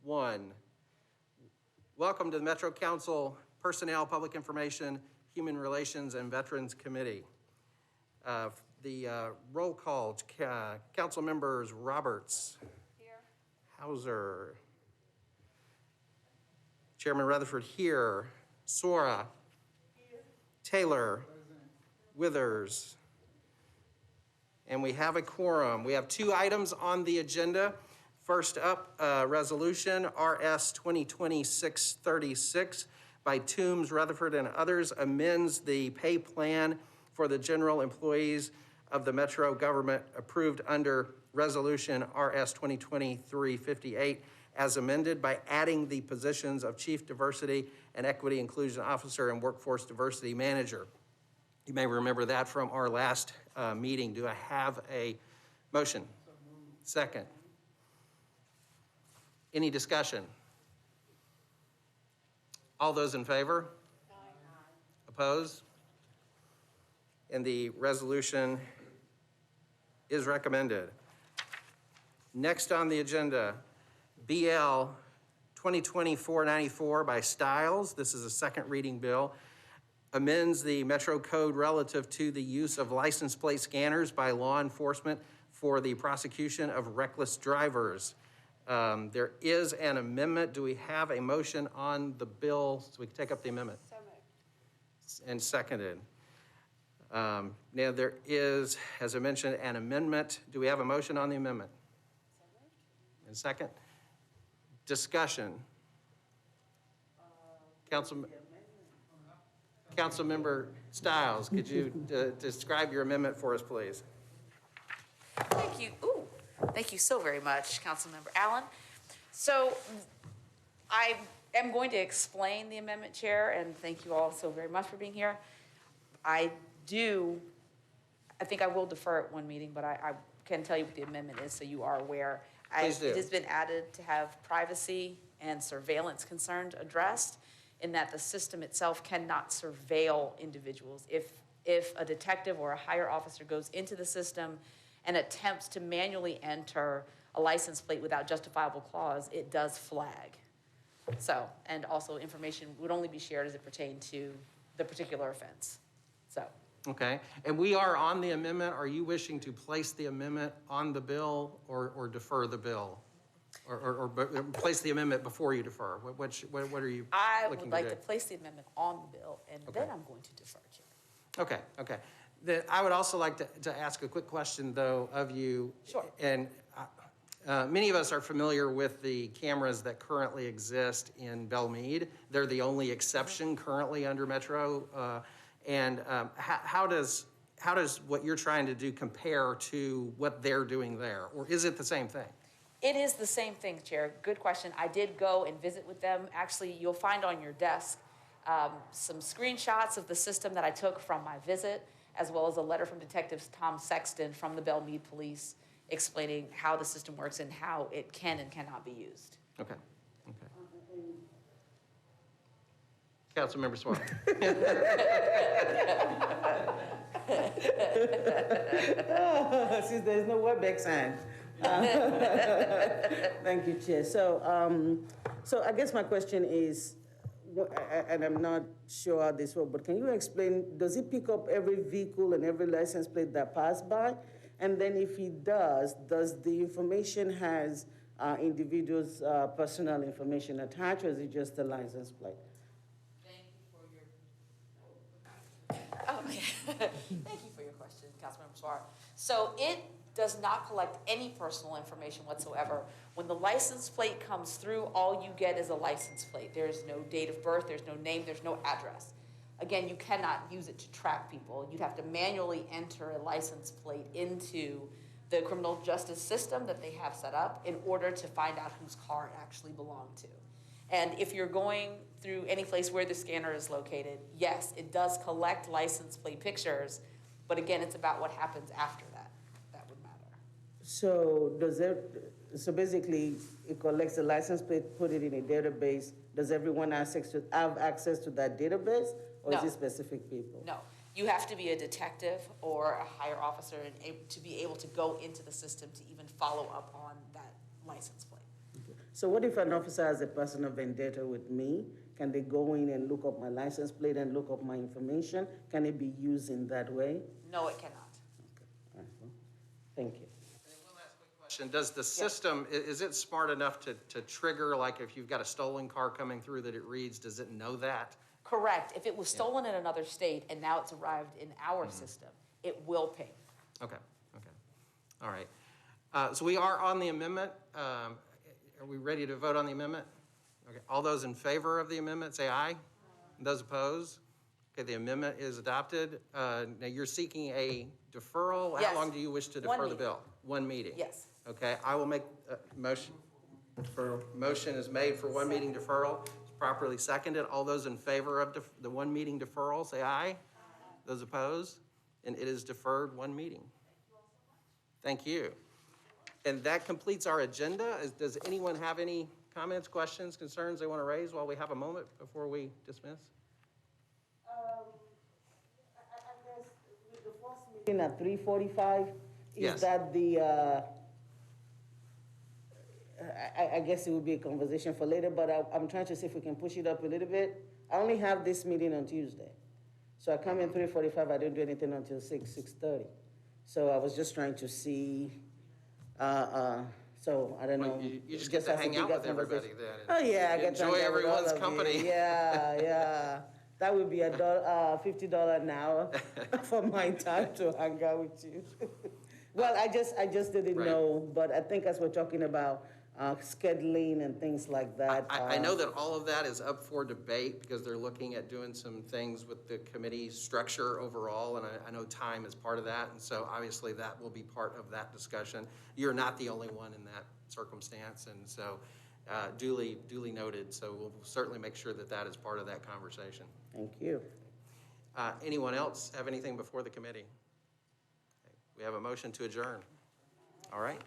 1. Welcome to the Metro Council Personnel, Public Information, Human Relations, and Veterans Committee. The roll call, council members Roberts. Here. Hauser. Chairman Rutherford here. Sora. Here. Taylor. Present. Withers. And we have a quorum. We have 2 items on the agenda. First up, resolution RS 2020-636 by Toombs, Rutherford, and others amends the pay plan for the general employees of the Metro government approved under resolution RS 2020-358 as amended by adding the positions of Chief Diversity and Equity Inclusion Officer and Workforce Diversity Manager. You may remember that from our last meeting. Do I have a motion? Second. Any discussion? All those in favor? Aye. Opposed? And the resolution is recommended. Next on the agenda, BL 2020-494 by Stiles. This is a second reading bill. Amends the Metro Code relative to the use of license plate scanners by law enforcement for the prosecution of reckless drivers. There is an amendment. Do we have a motion on the bill so we can take up the amendment? So moved. And seconded. Now there is, as I mentioned, an amendment. Do we have a motion on the amendment? So moved. And second? Discussion. Councilmember Stiles, could you describe your amendment for us, please? Thank you. Thank you so very much, Councilmember Allen. So I am going to explain the amendment, Chair, and thank you all so very much for being here. I think I will defer at one meeting, but I can tell you what the amendment is so you are aware. It has been added to have privacy and surveillance concerns addressed, in that the system itself cannot surveil individuals. If a detective or a higher officer goes into the system and attempts to manually enter a license plate without justifiable cause, it does flag. So, and also information would only be shared as it pertained to the particular offense. So. Okay, and we are on the amendment. Are you wishing to place the amendment on the bill or defer the bill? Or place the amendment before you defer? What are you I would like to place the amendment on the bill, and then I'm going to defer, Chair. Okay. I would also like to ask a quick question, though, of you. Sure. And many of us are familiar with the cameras that currently exist in Belmead. They're the only exception currently under Metro. How does what you're trying to do compare to what they're doing there? Or is it the same thing? It is the same thing, Chair. Good question. I did go and visit with them. Actually, you'll find on your desk some screenshots of the system that I took from my visit, as well as a letter from Detective Tom Sexton from the Belmead Police explaining how the system works and how it can and cannot be used. Okay. Councilmember Swan. Since there's no WebEx sign. Thank you, Chair. So I guess my question is, and I'm not sure how this works, but can you explain, does it pick up every vehicle and every license plate that pass by? And then if it does the information has individuals' personal information attached, or is it just a license plate? Thank you for your question, Councilmember Swart. So it does not collect any personal information whatsoever. When the license plate comes through, all you get is a license plate. There's no date of birth, there's no name, there's no address. Again, you cannot use it to track people. You'd have to manually enter a license plate into the criminal justice system that they have set up in order to find out whose car it actually belonged to. And if you're going through any place where the scanner is located, yes, it does collect license plate pictures, but again, it's about what happens after that. That would matter. So basically, it collects the license plate, put it in a database. Does everyone have access to that database, or No. is it specific people? No, you have to be a detective or a higher officer to be able to go into the system to even follow up on that license plate. Okay. So what if an officer has a personal vendetta with me? Can they go in and look up my license plate and look up my information? Can it be used in that way? No, it cannot. All right, well, thank you. One last quick question. Does the system, is it smart enough to trigger, like if you've got a stolen car coming through that it reads, does it know that? Correct. If it was stolen in another state and now it's arrived in our system, it will ping. Okay, okay. All right. So we are on the amendment. Are we ready to vote on the amendment? Okay. All those in favor of the amendment, say aye. And those opposed? Okay, the amendment is adopted. Now, you're seeking a deferral. Yes. How long do you wish to One defer the meeting. bill? One meeting? Yes. Okay, I will make a motion. Motion is made for one meeting deferral. It's properly seconded. All those in favor of the one meeting deferral, say aye. Those opposed? And it is deferred one meeting. Thank you. And that completes our agenda. Does anyone have any comments, questions, concerns they want to raise while we have a moment before we dismiss? I guess with the first meeting at 3:45, Yes. is that the, I guess it would be a conversation for later, but I'm trying to see if we can push it up a little bit. I only have this meeting on Tuesday. So I come in 3:45, I don't do anything until 6:30. So I was just trying to see, so I don't know. Well, you just get to as a hang out bigger with everybody conversation. then. Oh, yeah, I get to Enjoy hang out with all everyone's of you. company. Yeah, yeah. That would be $50 an hour for my time to hang out with you. Well, I just didn't Right. know, but I think as we're talking about scheduling and things like that. I know that all of that is up for debate because they're looking at doing some things with the committee structure overall, and I know time is part of that, and so obviously that will be part of that discussion. You're not the only one in that circumstance, and so duly noted, so we'll certainly make sure that that is part of that conversation. Thank you. Anyone else have anything before the committee? Okay. We have a motion to adjourn. All right.